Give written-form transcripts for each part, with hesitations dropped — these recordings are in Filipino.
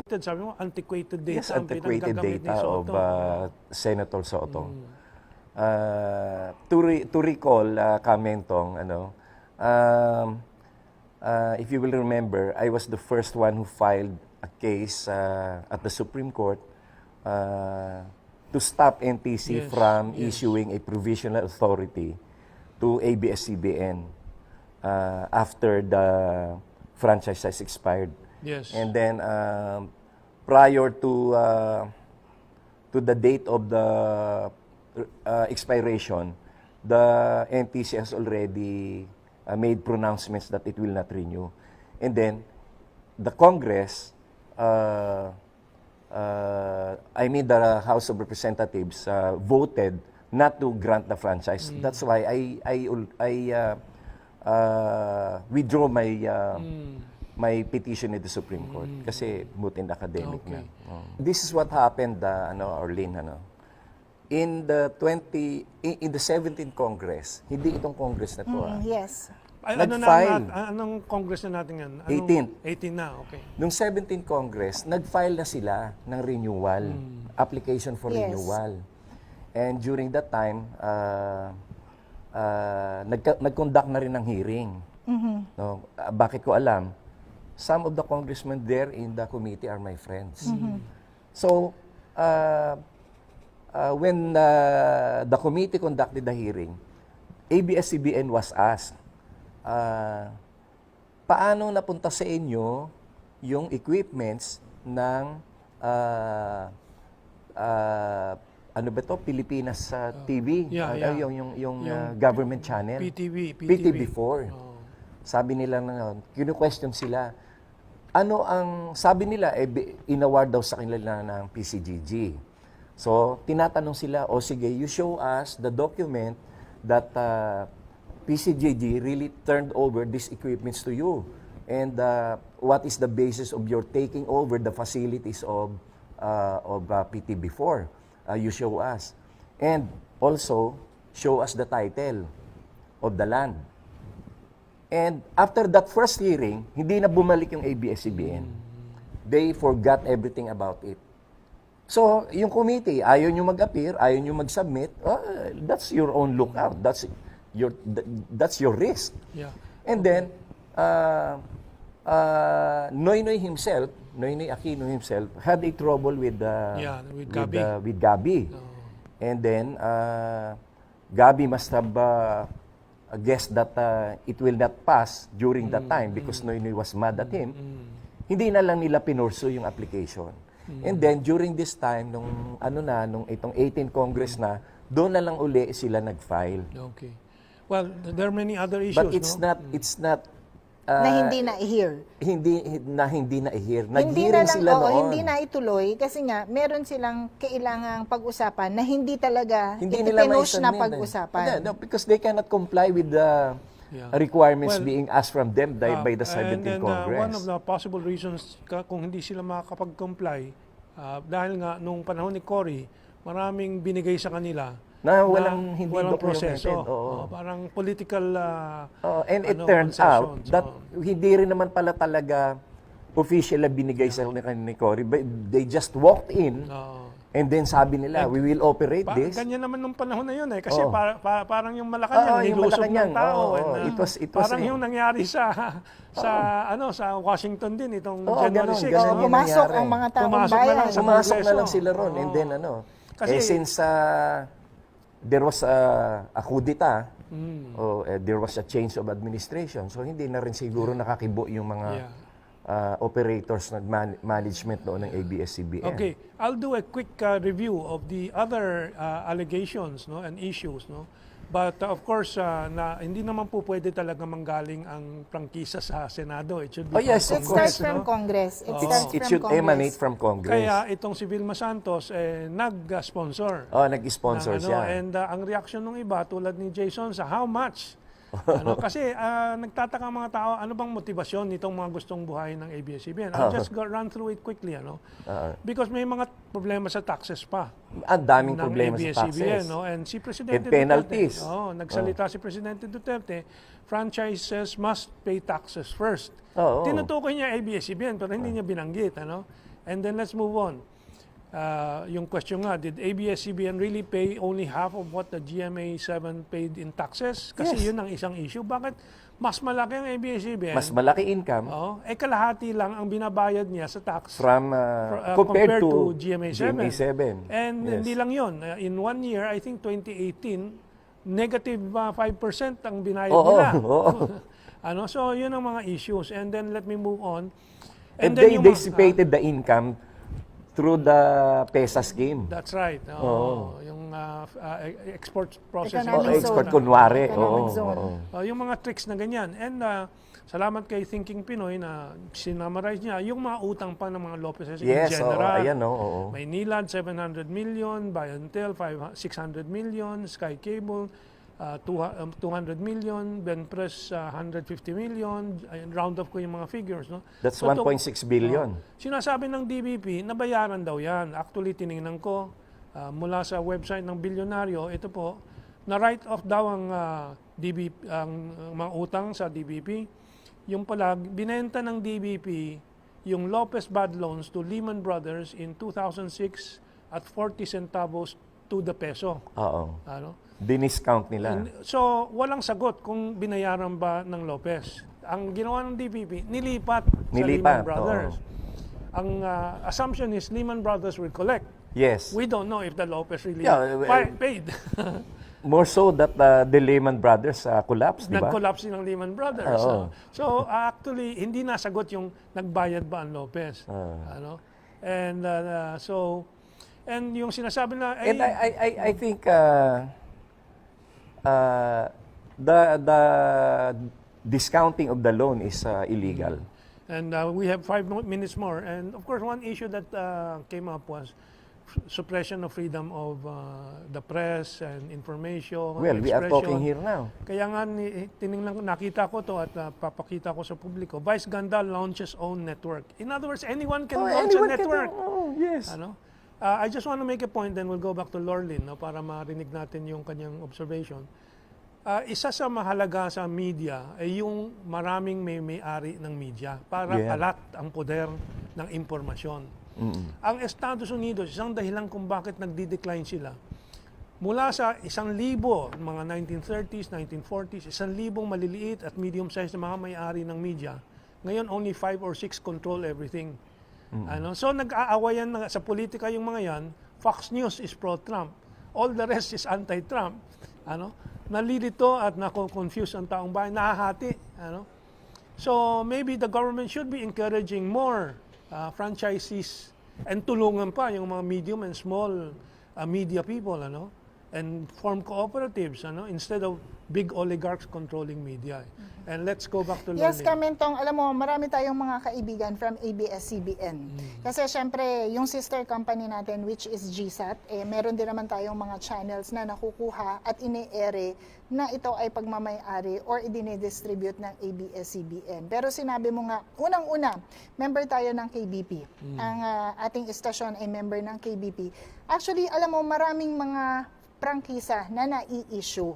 sabi mo, antiquated data Yes, antiquated data of Senator Soto. To recall, Kamentong, if you will remember, I was the first one who filed a case at the Supreme Court to stop NTC from issuing a provisional authority to ABS-CBN after the franchise has expired. Yes. And then prior to the date of the expiration, the NTC has already made pronouncements that it will not renew. And then the Congress, the House of Representatives voted not to grant the franchise. That's why I withdraw my petition in the Supreme Court kasi moot and academic na. This is what happened, Orlin, in the 17th Congress, hindi itong Congress na to. Yes. Nag-file. Anong Congress na natin yan? 18th. 18 na, okay. Nung 17th Congress, nag-file na sila ng renewal, application for renewal. And during that time, nag-conduct na rin ng hearing. No, bakit ko alam? Some of the congressmen there in the committee are my friends. So, when the committee conducted the hearing, ABS-CBN was asked, paano napunta sa inyo yung equipments ng ano ba to? Pilipinas TV? Yung government channel? PTV4. Sabi nila na, kinu-question sila, ano ang, sabi nila, inaward daw sa kanila ng PCGG. So, tinatanong sila, sige, you show us the document that PCGG really turned over these equipments to you. And what is the basis of your taking over the facilities of PTV4? You show us. And also, show us the title of the land. And after that first hearing, hindi na bumalik yung ABS-CBN. They forgot everything about it. So, yung committee, ayaw nyo mag-appear, ayaw nyo mag-submit, that's your own lookout. That's your risk. Yeah. And then, Noynoy himself, Noynoy Aquino himself, had a trouble with Gabi. And then, Gabi must have guessed that it will not pass during that time because Noynoy was mad at him. Hindi na lang nila pinurso yung application. And then, during this time, nung itong 18th Congress na, doon na lang uli sila nag-file. Okay. Well, there are many other issues, But it's not na hindi na-hear. Hindi na-hear. Hindi Nag-hearing sila noon. Hindi na ituloy kasi nga meron silang kailangang pag-usapan na hindi talaga nila itipinush na maisamin. pag-usapan. No, because they cannot comply with the requirements being asked from them by the 17th Congress. One of the possible reasons kung hindi sila makakapag-comply, dahil nga nung panahon ni Cory, maraming binigay sa kanila na walang proseso. Parang political and it turned out that hindi rin naman pala talaga official na binigay sa ni Cory. They just walked in and then sabi nila, we will operate this. Ganyan naman nung panahon na yun kasi parang yung Malacanang nilusob ng tao. It was parang yung nangyari sa Washington din itong January 6. Pumasok ang mga taong bayan. Pumasok na lang sila ron and then kasi since there was a coup d'etat, there was a change of administration, so hindi na rin siguro nakakibo yung mga operators na management noon ng ABS-CBN. Okay, I'll do a quick review of the other allegations and issues. But of course, hindi naman po pwede talaga manggaling ang prangkisa sa Senado. It should be It starts from Congress. It should emanate from Congress. Kaya itong si Vilma Santos nag-sponsor. Nag-sponsor siya. And ang reaksyon ng iba tulad ni Jason sa how much? Kasi nagtataka ang mga tao, ano bang motibasyon nitong mga gustong buhayin ng ABS-CBN? I'll just run through it quickly. Because may mga problema sa taxes pa. Ang daming problema sa taxes. And si Presidente And penalties. Duterte, nagsalita si Presidente Duterte, franchises must pay taxes first. Tinutukoy niya ABS-CBN pero hindi niya binanggit. And then let's move on. Yung question nga, did ABS-CBN really pay only half of what the GMA7 paid in taxes? Kasi Yes. yun ang isang issue. Bakit mas malaki ang ABS-CBN? Mas malaki income Kalahati lang ang binabayad niya sa tax from compared to GMA7. And Yes. hindi lang yun. In 1 year, I think 2018, negative 5% ang binayad nila. So yun ang mga issues. And then let me move on. And then they yung dissipated the income through the PESA scheme. That's right. Yung export processing. Economic Export zone. kunwari. Economic zone. Yung mga tricks na ganyan. And salamat kay Thinking Pinoy na sinummarize niya yung mga utang pa ng mga Lopezes in Yes, general. ayan, Maynilad, 700 million, Bayantel, 600 million, Sky Cable, 200 million, Benpres, 150 million, round up ko yung mga figures. No? That's So, 1.6 billion. Sinasabi ng DBP, nabayaran daw yan. Actually, tinignan ko mula sa website ng bilyonaryo, ito po, na-write off daw ang DBP, ang mga utang sa DBP. Yung pala, binenta ng DBP yung Lopez bad loans to Lehman Brothers in 2006 at 40 centavos to the peso. Diniscount nila. So, walang sagot kung binayaran ba ng Lopez. Ang ginawa ng DPP, nilipat sa Lehman Brothers. Ang assumption is Lehman Brothers will collect. Yes. We don't know if the Lopez really paid. More so that the Lehman Brothers collapsed, di ba? Nag-collapse ng Lehman Brothers. So, actually, hindi nasagot yung nagbayad ba ang Lopez. And yung sinasabi na... And I think the discounting of the loan is illegal. And we have 5 minutes more. And of course, one issue that came up was suppression of freedom of the press and information. Well, we are talking here now. Kaya nga, nakita ko to at papakita ko sa publiko. Vice Ganda launches own network. In other words, anyone can launch a network. Yes. I just want to make a point, then we'll go back to Lorlin para marinig natin yung kanyang observation. Isa sa mahalaga sa media ay yung maraming may-ari ng media para kalat ang poder ng impormasyon. Ang Estados Unidos, isang dahilan kung bakit nagdi-decline sila. Mula sa 1,000, mga 1930s, 1940s, 1,000 maliliit at medium-sized na mga may-ari ng media. Ngayon, only 5 or 6 control everything. So nag-aawayan sa politika yung mga yan. Fox News is pro-Trump. All the rest is anti-Trump. Nalilito at nako-confuse ang taong bayan, nahahati. So maybe the government should be encouraging more franchisees and tulungan pa yung mga medium and small media people, and form cooperatives, instead of big oligarchs controlling media. And let's go back to learning. Yes, Kamentong, alam mo, marami tayong mga kaibigan from ABS-CBN. Kasi syempre, yung sister company natin, which is GSAT, meron din naman tayong mga channels na nakukuha at ine-ere na ito ay pagmamay-ari or idinidistribute ng ABS-CBN. Pero sinabi mo nga, unang-una, member tayo ng KBP. Ang ating istasyon ay member ng KBP. Actually, alam mo, maraming mga prangkisa na nai-issue.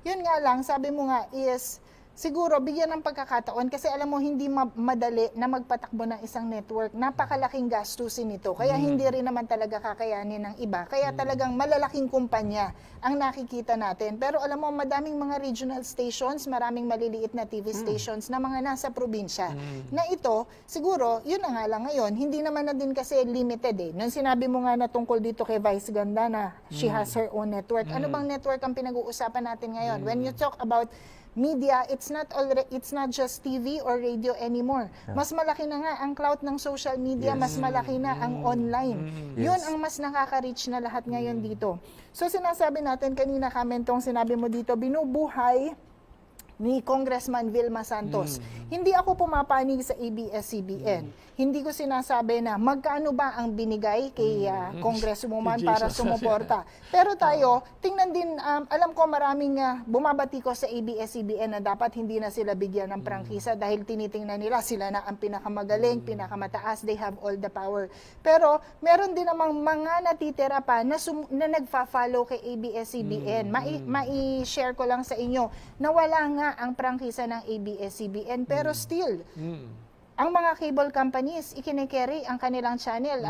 Yun nga lang, sabi mo nga is, siguro bigyan ng pagkakataon kasi alam mo hindi madali na magpatakbo ng isang network. Napakalaking gastusin nito. Kaya hindi rin naman talaga kakayanin ng iba. Kaya talagang malalaking kumpanya ang nakikita natin. Pero alam mo, madaming mga regional stations, maraming maliliit na TV stations na mga nasa probinsya. Na ito, siguro, yun na nga lang ngayon, hindi naman na din kasi limited Nung sinabi mo nga na tungkol dito kay Vice Ganda na she has her own network. Ano bang network ang pinag-uusapan natin ngayon? When you talk about media, it's not just TV or radio anymore. Mas malaki na nga ang clout ng social media, mas malaki na ang online. Yun ang mas nakaka-reach na lahat ngayon dito. So sinasabi natin kanina, Kamentong, sinabi mo dito, binubuhay ni Congressman Vilma Santos. Hindi ako pumapanig sa ABS-CBN. Hindi ko sinasabi na magkano ba ang binigay kay Congresswoman para sumuporta. Pero tayo, tingnan din, alam ko maraming bumabati ko sa ABS-CBN na dapat hindi na sila bigyan ng prangkisa dahil tinitingnan nila sila na ang pinakamagaling, pinakamataas, they have all the power. Pero meron din namang mga natitira pa na nagfa-follow kay ABS-CBN. Mai-share ko lang sa inyo na wala nga ang prangkisa ng ABS-CBN pero still ang mga cable companies, ikine-carry ang kanilang channel.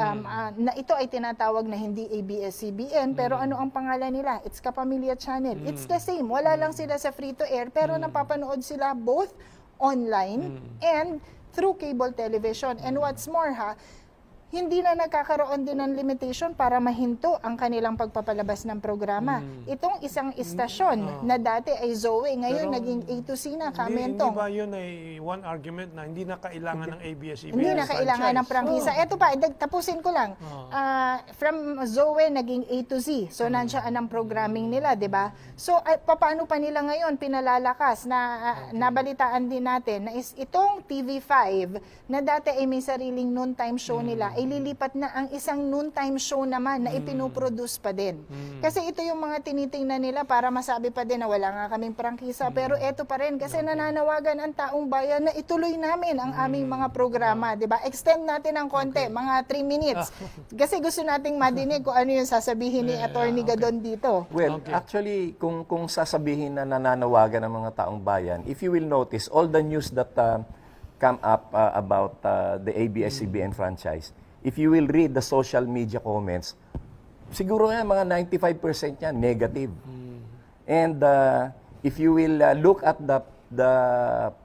Na ito ay tinatawag na hindi ABS-CBN, pero ano ang pangalan nila? It's Kapamilya Channel. It's the same. Wala lang sila sa free-to-air, pero napapanood sila both online and through cable television. And what's more hindi na nagkakaroon din ng limitation para mahinto ang kanilang pagpapalabas ng programa. Itong isang istasyon na dati ay Zoe, ngayon Pero naging A to C na, Hindi Kamentong. ba yun ay one argument na hindi na kailangan ng ABS-CBN Hindi na kailangan ng prangkisa. Ito pa, tapusin ko lang. From Zoe, naging A to Z. So, nandiyan ang programming nila, di ba? So, paano pa nila ngayon pinalalakas na nabalitaan din natin na itong TV5 na dati ay may sariling noontime show nila, ay lilipat na ang isang noontime show naman na ipinoproduce pa din. Kasi ito yung mga tinitingnan nila para masabi pa din na wala nga kaming prangkisa, pero eto pa rin kasi nananawagan ang taong bayan na ituloy namin ang aming mga programa, 'di ba? Extend natin ng konti, mga 3 minutes. Kasi gusto nating madinig kung ano yung sasabihin ni Attorney Gadon dito. Well, actually, kung sasabihin na nananawagan ng mga taong bayan, if you will notice, all the news that come up about the ABS-CBN franchise, if you will read the social media comments, siguro yan, mga 95% yan, negative. And if you will look at the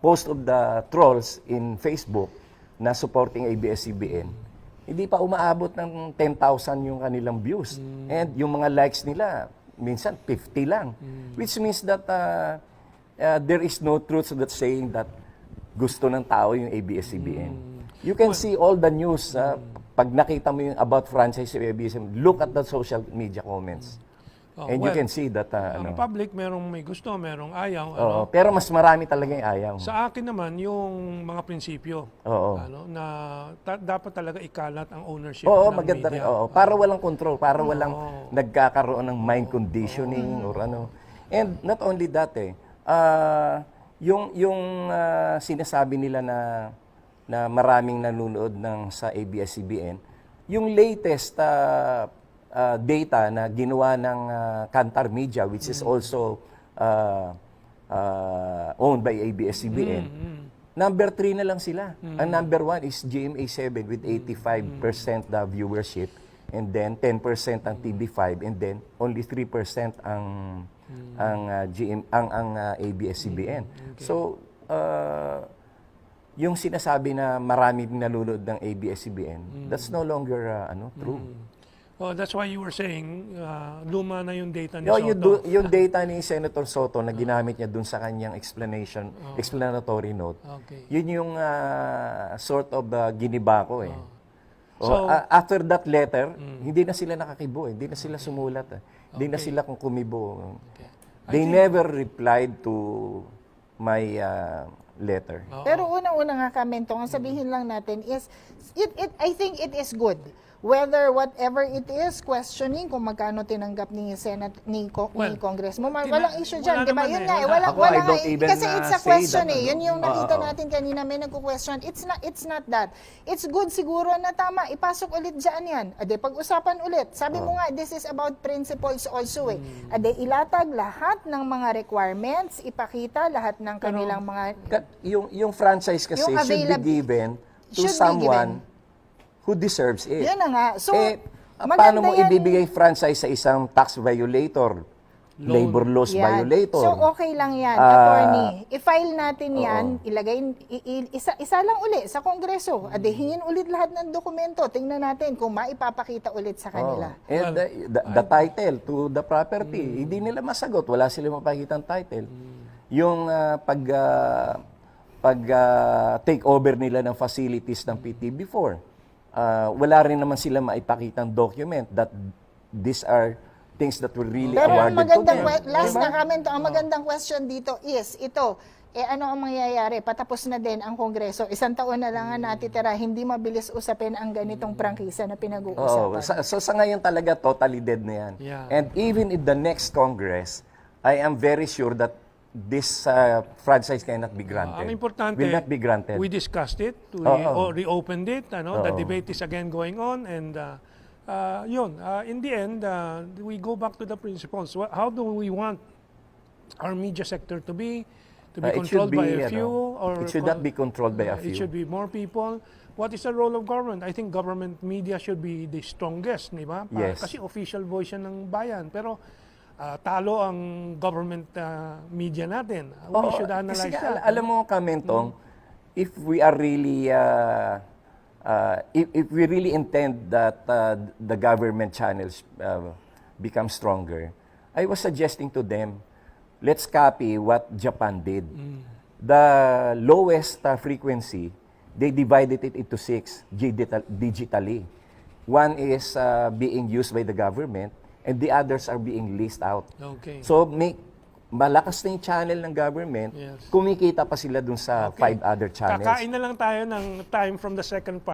post of the trolls in Facebook na supporting ABS-CBN, hindi pa umaabot ng 10,000 yung kanilang views. And yung mga likes nila, minsan 50 lang. Which means that there is no truth to that saying that gusto ng tao yung ABS-CBN. You can see all the news. Pag nakita mo yung about franchise of ABS-CBN, look at the social media comments. And you can see that ang public, merong may gusto, merong ayaw. pero mas marami talaga yung ayaw. Sa akin naman, yung mga prinsipyo na dapat talaga ikalat ang ownership ng maganda rin. media. Para walang control, para walang nagkakaroon ng mind conditioning or ano. And not only that yung sinasabi nila na maraming nanonood sa ABS-CBN, yung latest data na ginawa ng Kantar Media, which is also owned by ABS-CBN, number 3 na lang sila. Ang number 1 is GMA7 with 85% the viewership, and then 10% ang TV5, and then only 3% ang ABS-CBN. So, yung sinasabi na marami nanonood ng ABS-CBN, that's no longer true. That's why you were saying luma na yung data ni Soto. Yung data ni Senator Soto na ginamit niya dun sa kanyang explanatory note, yun yung sort of giniba ko eh. So, after that letter, hindi na sila nakakibo, hindi na sila sumulat, hindi na sila kung kumibo. They never replied to my letter. Pero una-una nga, Kamentong, ang sabihin lang natin is, I think it is good. Whether whatever it is, questioning kung magkano tinanggap ni Congressman. Walang issue dyan, di ba? Yun nga, kasi it's a question Yun yung nakita natin kanina, may nagko-question. It's not that. It's good siguro na tama, ipasok ulit dyan yan. Ade, pag-usapan ulit. Sabi mo nga, this is about principles also Ade, ilatag lahat ng mga requirements, ipakita lahat ng kanilang mga... Yung franchise kasi should be given to someone who deserves it. Yan na nga. So, paano mo ibibigay franchise sa isang tax violator, labor laws violator? So, okay lang yan, attorney. I-file natin yan, ilagay, isa lang uli sa Kongreso. Hingin ulit lahat ng dokumento. Tingnan natin kung maipapakita ulit sa kanila. And the title to the property, hindi nila masagot. Wala silang mapakitang title. Yung take over nila ng facilities ng PTB4, wala rin naman sila maipakitang document that these are things that were really awarded to them. Last na comment, ang magandang question dito is, ano ang mangyayari? Patapos na din ang Kongreso. 1 taon na lang ang natitira. Hindi mabilis usapin ang ganitong prangkisa na pinag-uusapan. So sa ngayon talaga, totally dead na yan. Yeah. And even in the next Congress, I am very sure that this franchise cannot be granted. Ang importante, will not be granted. We discussed it, we reopened it, the debate is again going on, and in the end, we go back to the principles. How do we want our media sector to be? To be controlled by a few, or it should not be controlled by a few. It should be more people. What is the role of government? I think government media should be the strongest, di ba? Yes. Kasi official voice yan ng bayan. Pero talo ang government media natin. We should analyze kasi that. alam mo, Kamentong, if we are really, if we really intend that the government channels become stronger, I was suggesting to them, let's copy what Japan did. The lowest frequency, they divided it into 6 digitally. One is being used by the government, and the others are being leased out. Okay. So, malakas na yung channel ng government, Yes. kumikita pa sila dun sa 5 other channels. Kakain na lang tayo ng time from the second part.